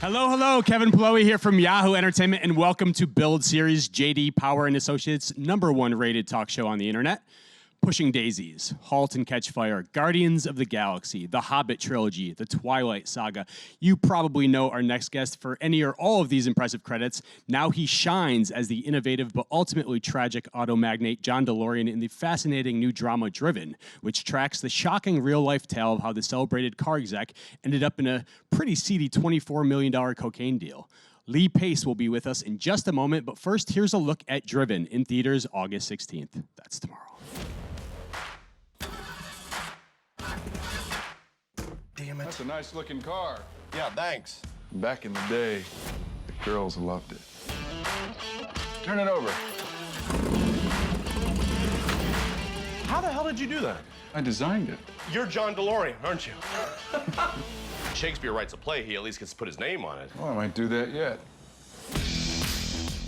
Hello, hello. Kevin Paloe here from Yahoo Entertainment, and welcome to Build Series, JD Power and Associates' #1 rated talk show on the internet. Pushing Daisies, Halt and Catch Fire, Guardians of the Galaxy, The Hobbit Trilogy, The Twilight Saga. You probably know our next guest for any or all of these impressive credits. Now he shines as the innovative but ultimately tragic auto magnate John DeLorean in the fascinating new drama Driven, which tracks the shocking real-life tale of how the celebrated car exec ended up in a pretty seedy $24 million cocaine deal. Lee Pace will be with us in just a moment, but first, here's a look at Driven in theaters August 16th. That's tomorrow. Damn it. That's a nice looking car. Yeah, thanks. Back in the day, the girls loved it. Turn it over. How the hell did you do that? I designed it. You're John DeLorean, aren't you? Shakespeare writes a play, he at least gets to put his name on it. Well, I might do that yet.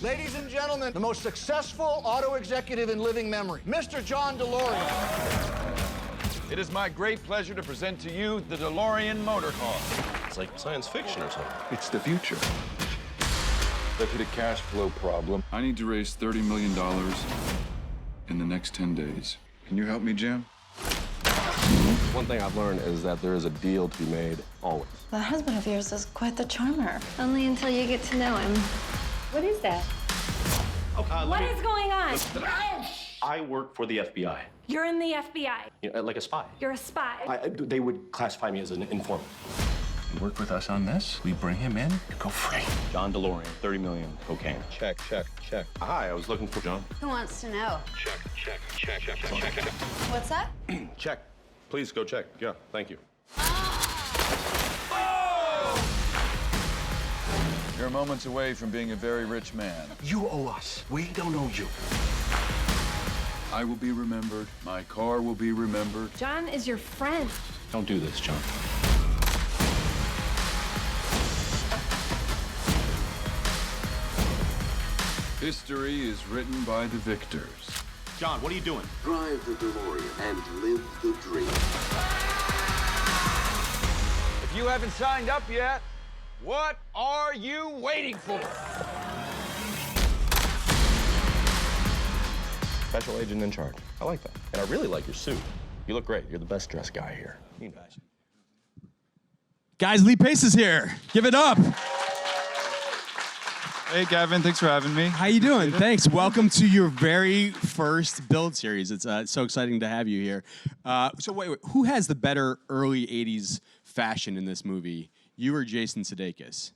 Ladies and gentlemen, the most successful auto executive in living memory, Mr. John DeLorean. It is my great pleasure to present to you the DeLorean motor car. It's like science fiction or something. It's the future. I've hit a cash flow problem. I need to raise $30 million in the next 10 days. Can you help me, Jim? One thing I've learned is that there is a deal to be made, always. That husband of yours is quite the charmer. Only until you get to know him. What is that? What is going on? I work for the FBI. You're in the FBI. You know, like a spy. You're a spy. They would classify me as an informant. You work with us on this, we bring him in, go free. John DeLorean, 30 million cocaine. Check. Hi, I was looking for John. Who wants to know? Check. What's that? Check. Please go check. Yeah, thank you. You're moments away from being a very rich man. You owe us. We don't owe you. I will be remembered. My car will be remembered. John is your friend. Don't do this, John. History is written by the victors. John, what are you doing? Drive the DeLorean and live the dream. If you haven't signed up yet, what are you waiting for? Special agent in charge. I like that. And I really like your suit. You look great. You're the best dressed guy here. You know. Guys, Lee Pace is here. Give it up. Hey, Gavin, thanks for having me. How you doing? Thanks. Welcome to your very first Build series. It's so exciting to have you here. So wait, who has the better early 80s fashion in this movie? You or Jason Sudeikis?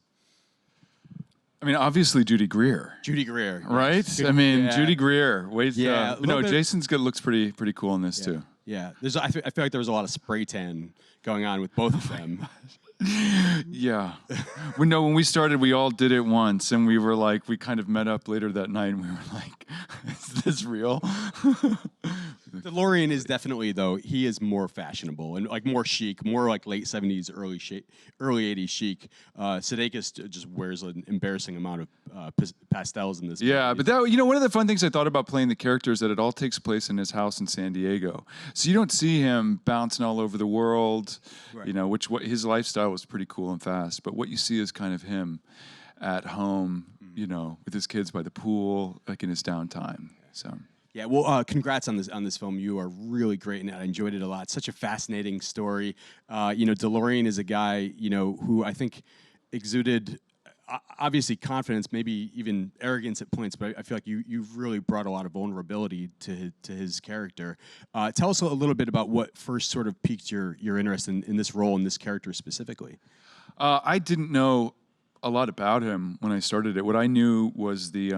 I mean, obviously Judy Greer. Judy Greer. Right? I mean, Judy Greer. Wait, Yeah, no, bit- Jason's looks pretty cool in this, too. Yeah. I feel like there was a lot of spray tan going on with both of them. Yeah. When we started, we all did it once, and we were like, we kind of met up later that night, and we were like, is this real? DeLorean is definitely, though, he is more fashionable and like more chic, more like late 70s, early 80s chic. Sudeikis just wears an embarrassing amount of pastels in this Yeah, movie. but that, one of the fun things I thought about playing the character is that it all takes place in his house in San Diego. So you don't see him bouncing all over the world, Right. what his lifestyle was pretty cool and fast. But what you see is kind of him at home, with his kids by the pool, like in his downtime. So. Yeah, well, congrats on this film. You are really great in it. I enjoyed it a lot. Such a fascinating story. DeLorean is a guy, who I think exuded obviously confidence, maybe even arrogance at points. But I feel like you've really brought a lot of vulnerability to his character. Tell us a little bit about what first sort of piqued your interest in this role and this character specifically. I didn't know a lot about him when I started it. What I knew was the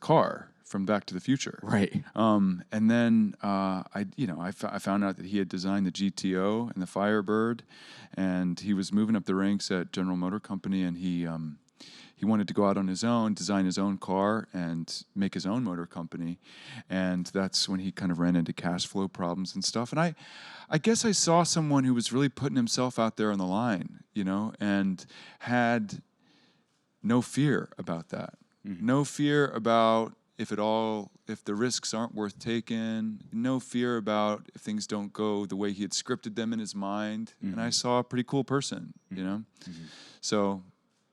car from Back to the Future. Right. And then I found out that he had designed the GTO and the Firebird, and he was moving up the ranks at General Motor Company, and he wanted to go out on his own, design his own car, and make his own motor company. And that's when he kind of ran into cash flow problems and stuff. And I guess I saw someone who was really putting himself out there on the line, and had no fear about that. Mm-hmm. No fear about if the risks aren't worth taking, no fear about if things don't go the way he had scripted them in his mind. Mm-hmm. And I saw a pretty cool person, Mm-hmm. So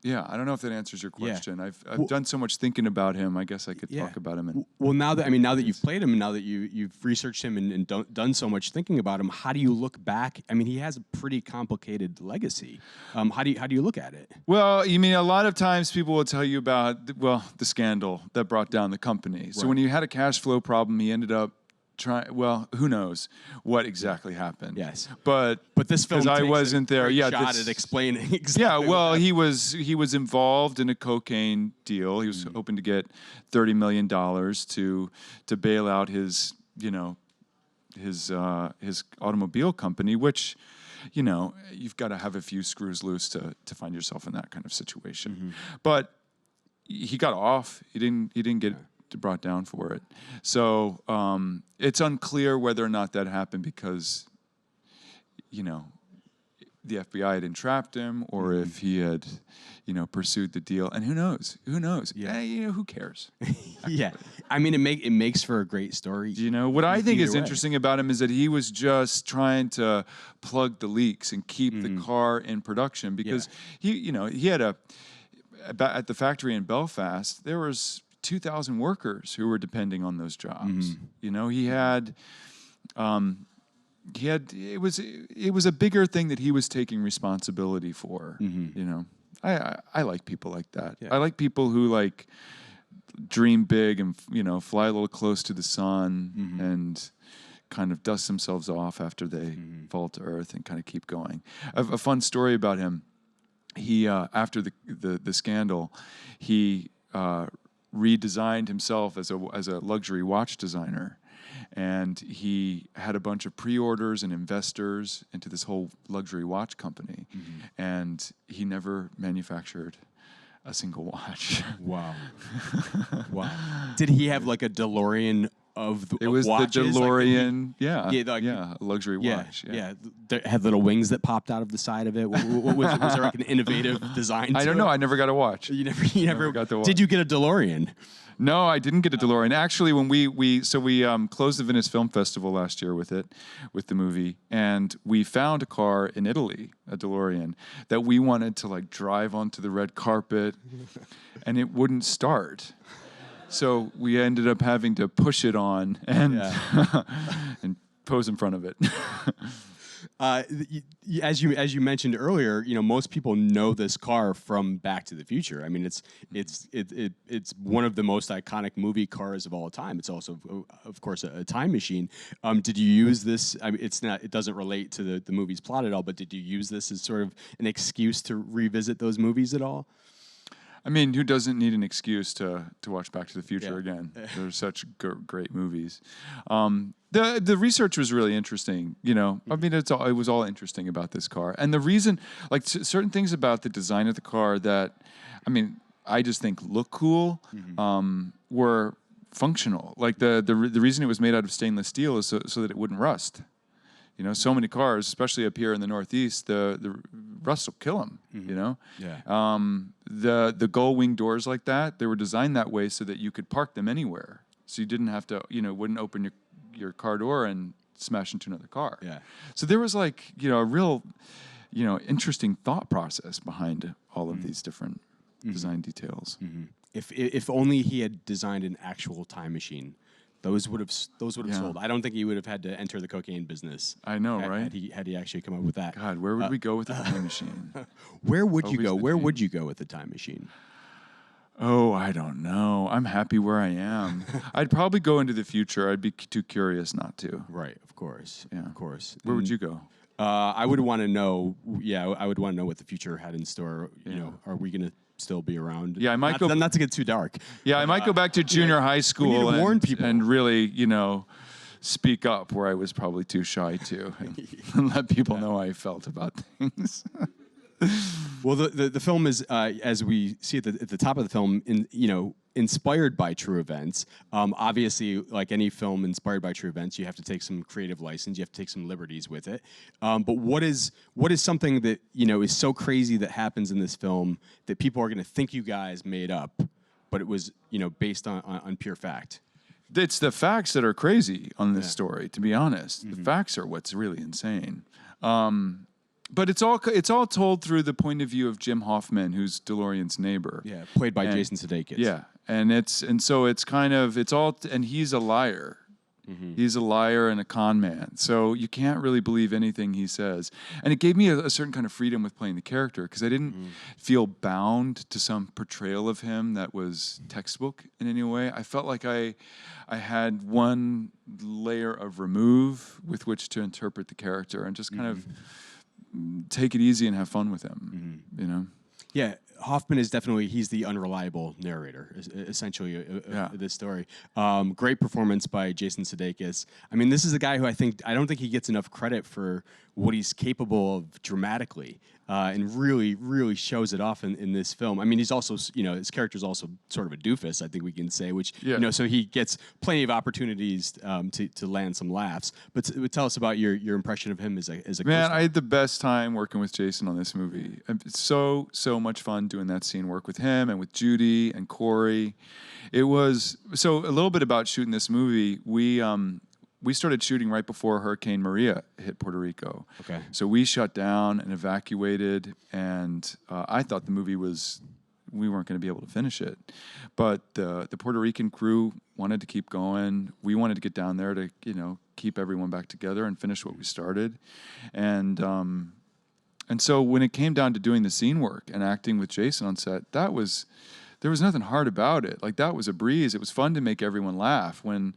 Yeah, I don't know if that answers your Yeah. question. I've done so much thinking about him. I guess I could talk about him. And Well, now that you've played him, and now that you've researched him and done so much thinking about him, how do you look back? I mean, he has a pretty complicated legacy. How do you look at it? Well, you mean a lot of times people will tell you about the scandal that brought down the company. So when he had a cash flow problem, he ended up who knows what exactly happened? Yes, but this film, because I wasn't there. Yeah, shot at explaining. Exactly yeah, well, he was involved in a cocaine deal. He was hoping to get $30 million to bail out his automobile company, which, you've got to have a few screws loose to find yourself in that kind of situation. But he got off. He didn't get brought down for it. So it's unclear whether or not that happened because, the FBI had entrapped him, or if he had, pursued the deal. And who knows? Yeah, who cares? Yeah, I mean, it makes for a great story. What I think is interesting about him is that he was just trying to plug the leaks and keep the car in production because he had at the factory in Belfast, there was 2,000 workers who were depending on those jobs. It was a bigger thing that he was taking responsibility for. I like people like that. I like people who dream big and fly a little close to the sun and kind of dust themselves off after they fall to earth and kind of keep going. A fun story about him. He after the scandal, he redesigned himself as a luxury watch designer, and he had a bunch of pre-orders and investors into this whole luxury watch company, and he never manufactured a single watch. Wow. Wow. Did he have like a DeLorean of it was watches? The DeLorean, a luxury watch. Yeah. It had little wings that popped out of the side of it. Was there like an innovative design? I don't know. I never got a watch. You never got the watch. Did you get a DeLorean? No, I didn't get a DeLorean. Actually, when we closed the Venice Film Festival last year with the movie, and we found a car in Italy, a DeLorean, that we wanted to drive onto the red carpet, and it wouldn't start. So we ended up having to push it on and and pose in front of it. As you mentioned earlier, most people know this car from Back to the Future. I mean, it's one of the most iconic movie cars of all time. It's also, of course, a time machine. Did you use this? I mean, it doesn't relate to the movie's plot at all. But did you use this as sort of an excuse to revisit those movies at all? I mean, who doesn't need an excuse to watch Back to the Future again? They're such great movies. The research was really interesting. I mean, it was all interesting about this car, and the reason, certain things about the design of the car that, I mean, I just think look cool, were functional. Like the reason it was made out of stainless steel is so that it wouldn't rust. So many cars, especially up here in the Northeast, the rust will kill them. The gull wing doors like that, they were designed that way so that you could park them anywhere. So you didn't have to, wouldn't open your car door and smash into another car. Yeah. So there was a real, interesting thought process behind all of these different design details. If only he had designed an actual time machine. Those would have sold. I don't think he would have had to enter the cocaine business. I know, right? Had he actually come up with that? God, where would we go with the time machine? Where would you go? Where would you go with the time machine? Oh, I don't know. I'm happy where I am. I'd probably go into the future. I'd be too curious not to. Right, of course. Yeah, of course. Where would you go? I would want to know. Yeah, I would want to know what the future had in store. Are we going to still be around? Yeah, I might go. Not to get too dark. Yeah, I might go back to junior high school we need to warn people and really, speak up where I was probably too shy to, and let people know how I felt about things. Well, the film is, as we see at the top of the film, inspired by true events. Obviously, like any film inspired by true events, you have to take some creative license. You have to take some liberties with it. But what is something that is so crazy that happens in this film that people are going to think you guys made up, but it was based on pure fact? It's the facts that are crazy on this story. To be honest, the facts are what's really insane. But it's all told through the point of view of Jim Hoffman, who's DeLorean's neighbor. Yeah, played by Jason Sudeikis. Yeah, and so it's kind of and he's a liar. He's a liar and a con man. So you can't really believe anything he says. And it gave me a certain kind of freedom with playing the character because I didn't feel bound to some portrayal of him that was textbook in any way. I felt like I had one layer of remove with which to interpret the character and just kind of take it easy and have fun with him, you know? Yeah, Hoffman is definitely, he's the unreliable narrator, essentially, of this story. Great performance by Jason Sudeikis. I mean, this is a guy who I don't think he gets enough credit for what he's capable of dramatically, and really, really shows it off in this film. I mean, he's also, his character's also sort of a doofus, I think we can say, which, so he gets plenty of opportunities to land some laughs. But tell us about your impression of him as a Man, co-star. I had the best time working with Jason on this movie. It's so much fun doing that scene work with him and with Judy and Corey. It was, so a little bit about shooting this movie. We started shooting right before Hurricane Maria hit Puerto Rico. Okay. So we shut down and evacuated, and I thought the movie we weren't going to be able to finish it. But the Puerto Rican crew wanted to keep going. We wanted to get down there to, keep everyone back together and finish what we started. And so when it came down to doing the scene work and acting with Jason on set, there was nothing hard about it. Like, that was a breeze. It was fun to make everyone laugh when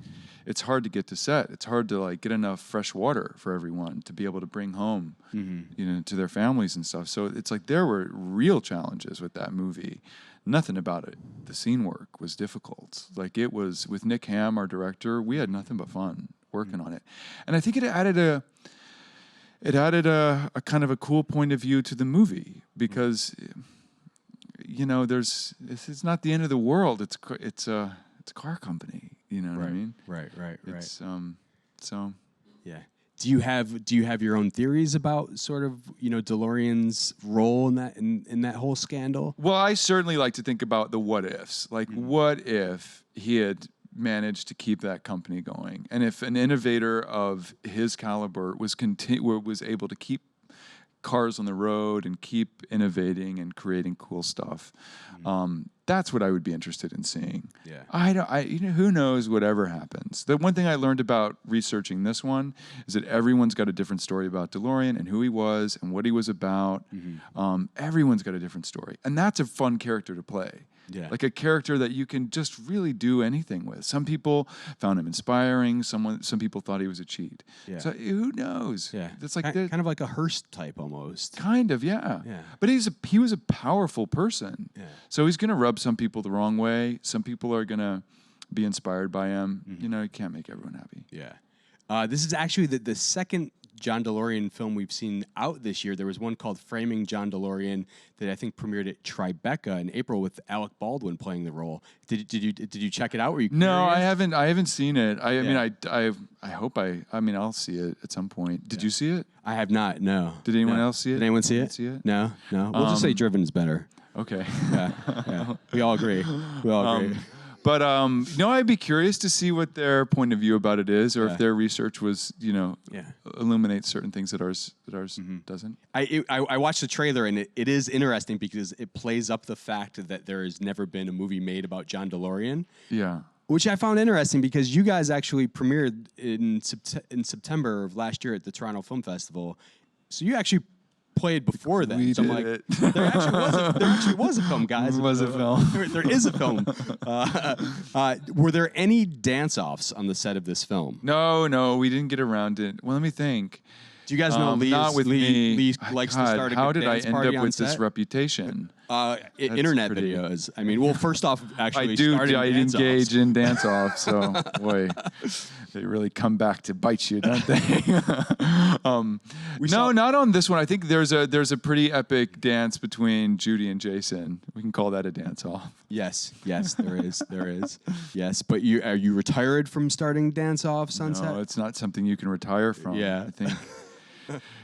it's hard to get to set. It's hard to get enough fresh water for everyone to be able to bring home, to their families and stuff. So it's like there were real challenges with that movie. Nothing about it. The scene work was difficult. Like, it was with Nick Hamm, our director. We had nothing but fun working on it, and I think it added a kind of a cool point of view to the movie because, this is not the end of the world. It's a car company. You know what I mean? Right. It's Yeah. Do you have your own theories about sort of DeLorean's role in that whole scandal? Well, I certainly like to think about the what ifs. Like, what if he had managed to keep that company going, and if an innovator of his caliber was able to keep cars on the road and keep innovating and creating cool stuff. That's what I would be interested in seeing. Yeah. Who knows whatever happens. The one thing I learned about researching this one is that everyone's got a different story about DeLorean and who he was and what he was about. Everyone's got a different story. And that's a fun character to play. Yeah. Like a character that you can just really do anything with. Some people found him inspiring. Some people thought he was a cheat. Yeah. So who knows? Yeah. It's like kind of like a Hearst type almost. Kind of, yeah. Yeah. But he was a powerful person. Yeah. So he's going to rub some people the wrong way. Some people are going to be inspired by him. You can't make everyone happy. Yeah. This is actually the second John DeLorean film we've seen out this year. There was one called Framing John DeLorean that I think premiered at Tribeca in April with Alec Baldwin playing the role. Did you check it out? Were you No, curious? I haven't seen it. I hope I'll see it at some point. Did you see it? I have not. No. Did anyone else see it? Did anyone see You it? didn't see it? No. We'll just say Driven is better. Okay. Yeah. We all agree. But I'd be curious to see what their point of view about it is, or if their research was, illuminates certain things that ours doesn't. I watched the trailer, and it is interesting because it plays up the fact that there has never been a movie made about John DeLorean. Yeah. Which I found interesting because you guys actually premiered in September of last year at the Toronto Film Festival. So you actually played before then. We so I'm did like, it. there actually was a film, guys. There was a film. There is a film. Were there any dance-offs on the set of this film? No, we didn't get around it. Well, let me think. Do you guys know not with me. Lee likes to start a how good did I dance end party up on with this set? reputation? Internet pretty- videos. I mean, well, first off, actually, I engage in dance-offs, so boy, they really come back to bite you, don't they? Not on this one. I think there's a pretty epic dance between Judy and Jason. We can call that a dance-off. Yes, there is. Yes, but are you retired from starting dance-offs on set? No, it's not something you can retire from. Yeah. I think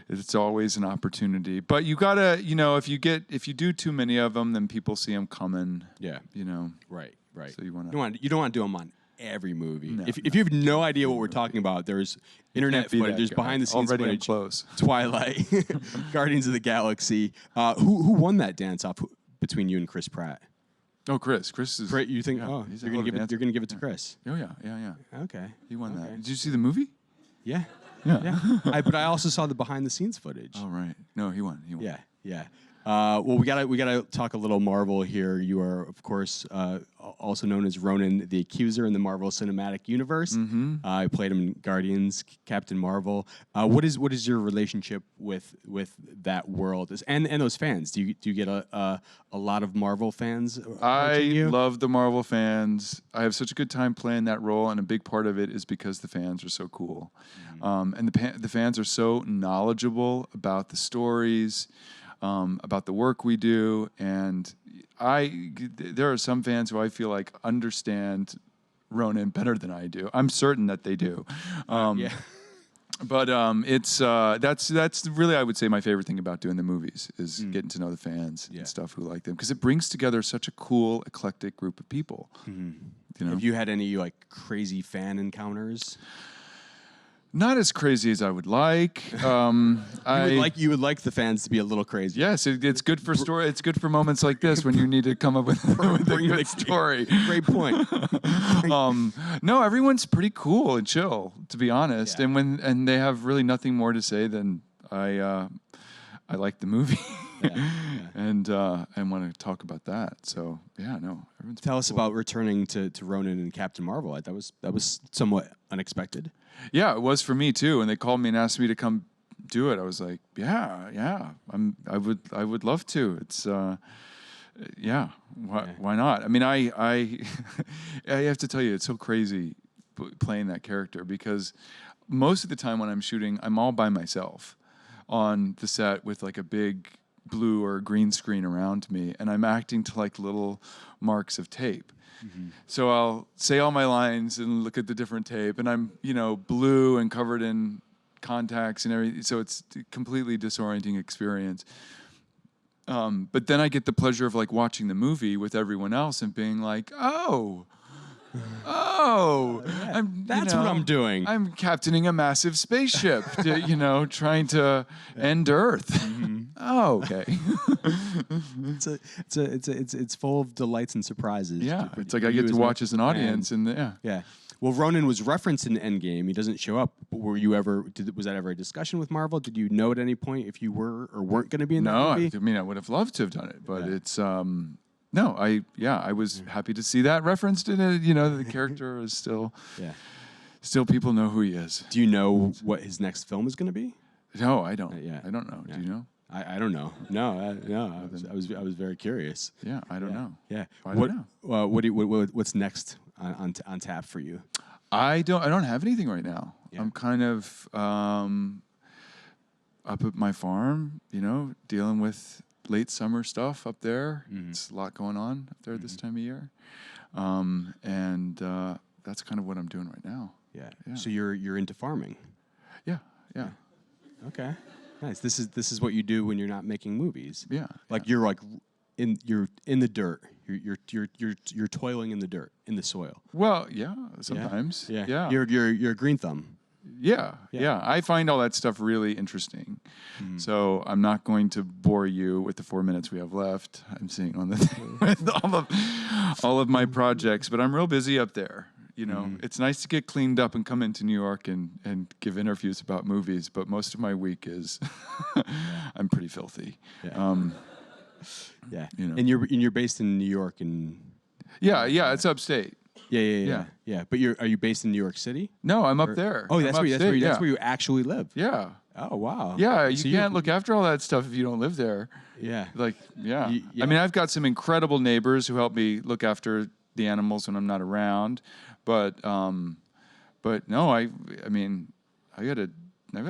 it's always an opportunity. But you gotta, if you do too many of them, then people see them coming. Yeah. You know. Right. So you don't want to do them on every movie. No, If you have no idea what we're talking about, there's internet be footage, that there's guy. behind the scenes Already I'm footage. close. Twilight, Guardians of the Galaxy. Who won that dance off between you and Chris Pratt? Oh, Chris is. You think? yeah, Oh, he's a you're hell gonna of a give it. dancer. You're gonna give it to Chris. Oh yeah. Okay. He won Okay. that. Did you see the movie? Yeah. Yeah. But I also saw the behind the scenes footage. Oh right. No, he won. Yeah. Well, we gotta talk a little Marvel here. You are, of course, also known as Ronan, the Accuser in the Marvel Cinematic Universe. I played him in Guardians, Captain Marvel. What is your relationship with that world and those fans? Do you get a lot of Marvel fans? I you? love the Marvel fans. I have such a good time playing that role, and a big part of it is because the fans are so cool, and the fans are so knowledgeable about the stories. About the work we do, and there are some fans who I feel like understand Ronan better than I do. I'm certain that they do. But it's that's really, I would say, my favorite thing about doing the movies is getting to know the fans and stuff who like them, because it brings together such a cool, eclectic group of people. You know? Have you had any like crazy fan encounters? Not as crazy as I would like. You would like the fans to be a little crazy. Yes, it's good for story. It's good for moments like this when you need to come up with a good story. Great point. No, everyone's pretty cool and chill, to be honest. Yeah. And they have really nothing more to say than I like the movie. And want to talk about that. So everyone's Tell us cool. about returning to Ronan and Captain Marvel. That was somewhat unexpected. Yeah, it was for me too. And they called me and asked me to come do it. I was like, I would love to. It's why not? I mean, I have to tell you, it's so crazy playing that character, because most of the time when I'm shooting, I'm all by myself on the set with like a big blue or green screen around me, and I'm acting to like little marks of tape. So I'll say all my lines and look at the different tape, and I'm, blue and covered in contacts and everything. So it's a completely disorienting experience. But then I get the pleasure of like watching the movie with everyone else and being like, That's what I'm doing. I'm captaining a massive spaceship, trying to end Earth. Oh, okay. It's full of delights and surprises. Yeah, it's like I get to watch as an audience, and yeah. Well, Ronan was referenced in Endgame. He doesn't show up. But was that ever a discussion with Marvel? Did you know at any point if you were or weren't going to be in that movie? I mean, I would have loved to have done it, but it's no. I was happy to see that referenced in it. The character is still people know who he is. Do you know what his next film is going to be? No, I don't. I don't know. Do you know? I don't know. No. I was very curious. Yeah, I don't know. Yeah. I don't know. What's next on tap for you? I don't have anything right now. Yeah. I'm kind of up at my farm, dealing with late summer stuff up there. It's a lot going on up there this time of year, and that's kind of what I'm doing right now. Yeah. So you're into farming. Yeah. Okay. Nice. This is what you do when you're not making movies. Yeah. You're in the dirt. You're toiling in the dirt, in the soil. Well, yeah, sometimes. Yeah. You're a green thumb. Yeah. I find all that stuff really interesting. So I'm not going to bore you with the 4 minutes we have left. I'm seeing on the thing with all of my projects, but I'm real busy up there. It's nice to get cleaned up and come into New York and give interviews about movies, but most of my week is I'm pretty filthy. Yeah. And you're based in New York and it's upstate. Yeah. But are you based in New York City? No, I'm up there. Oh, that's where you actually live. Yeah. Oh, wow. Yeah, you can't look after all that stuff if you don't live there. Yeah. I mean, I've got some incredible neighbors who help me look after the animals when I'm not around. But no, I've got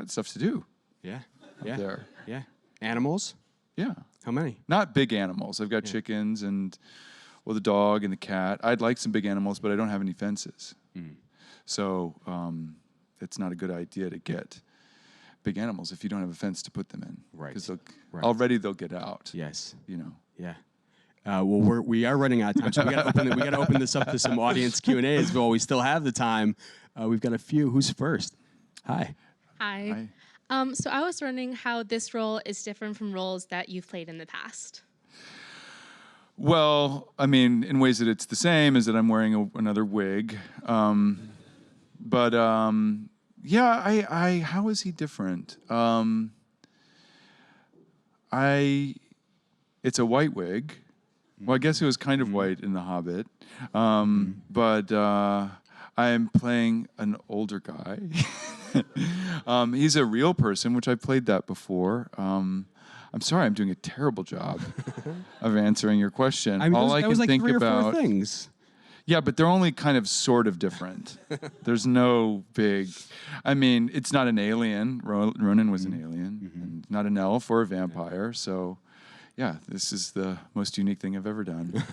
stuff to do. Yeah. Up there. Yeah. Animals? Yeah. How many? Not big animals. I've got chickens and the dog and the cat. I'd like some big animals, but I don't have any fences. So it's not a good idea to get big animals if you don't have a fence to put them in. Right. Because already they'll get out. Yes. Yeah. Well, we are running out of time, so we got to open this up to some audience Q&As. But while we still have the time, we've got a few. Who's first? Hi. Hi. So I was wondering how this role is different from roles that you've played in the past. Well, I mean, in ways that it's the same, is that I'm wearing another wig. Yeah, how is he different? It's a white wig. Well, I guess it was kind of white in The Hobbit. But I'm playing an older guy. He's a real person, which I played that before. I'm sorry, I'm doing a terrible job of answering your question. I mean, All I can like think 3 or 4 about things. Yeah, but they're only kind of sort of different. There's no big. I mean, it's not an alien. Ronan was an alien, and not an elf or a vampire. So, yeah, this is the most unique thing I've ever done.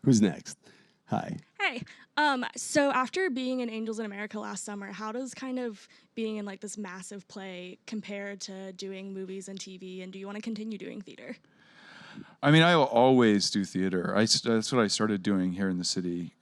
Who's next? Hi. Hey. So after being in Angels in America last summer, how does kind of being in like this massive play compare to doing movies and TV? And do you want to continue doing theater? I mean, I will always do theater. That's what I started doing here in the city.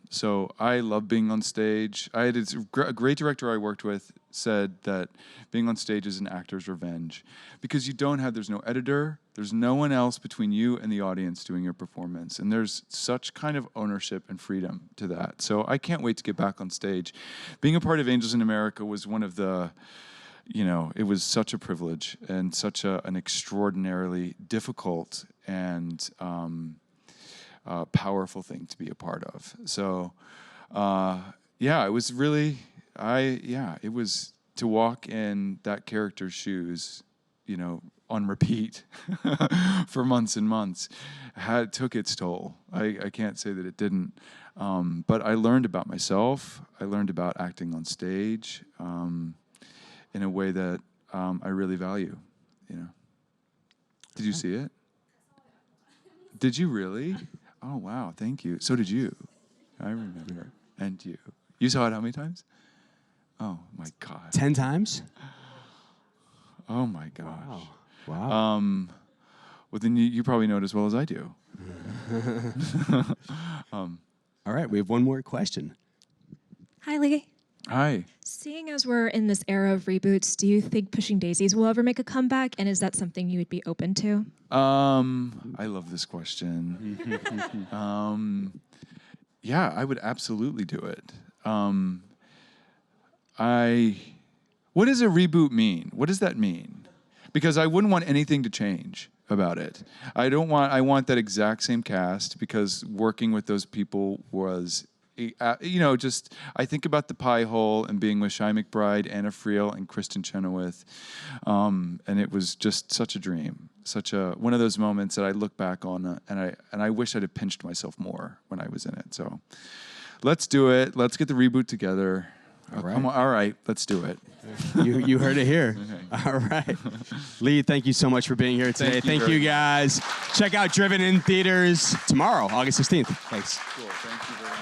So I love being on stage. I had a great director I worked with said that being on stage is an actor's revenge because there's no editor, there's no one else between you and the audience doing your performance. And there's such kind of ownership and freedom to that. So I can't wait to get back on stage. Being a part of Angels in America was one of the... it was such a privilege and such an extraordinarily difficult and powerful thing to be a part of. So, it was really, it was to walk in that character's shoes, on repeat for months and months, took its toll. I can't say that it didn't. But I learned about myself. I learned about acting on stage. In a way that I really value, Did you see it? Did you really? Oh, wow, thank you. So did you. I remember. And you. You saw it how many times? Oh, my God. 10 times? Oh, my gosh. Wow. Well, then you probably know it as well as I do. All right, we have one more question. Hi, Lee. Hi. Seeing as we're in this era of reboots, do you think Pushing Daisies will ever make a comeback? And is that something you would be open to? I love this question. I would absolutely do it. What does a reboot mean? What does that mean? Because I wouldn't want anything to change about it. I want that exact same cast because working with those people was... I think about The Pie Hole and being with Shai McBride, Anna Friel, and Kristen Chenoweth, and it was just such a dream, one of those moments that I look back on, and I wish I'd have pinched myself more when I was in it. So, let's do it. Let's get the reboot together. All right, let's do it. You heard it here. Okay. All right, Lee, thank you so much for being here today. Thank you guys. Check out Driven in theaters tomorrow, August 16th. Thanks. Cool. Thank you very much.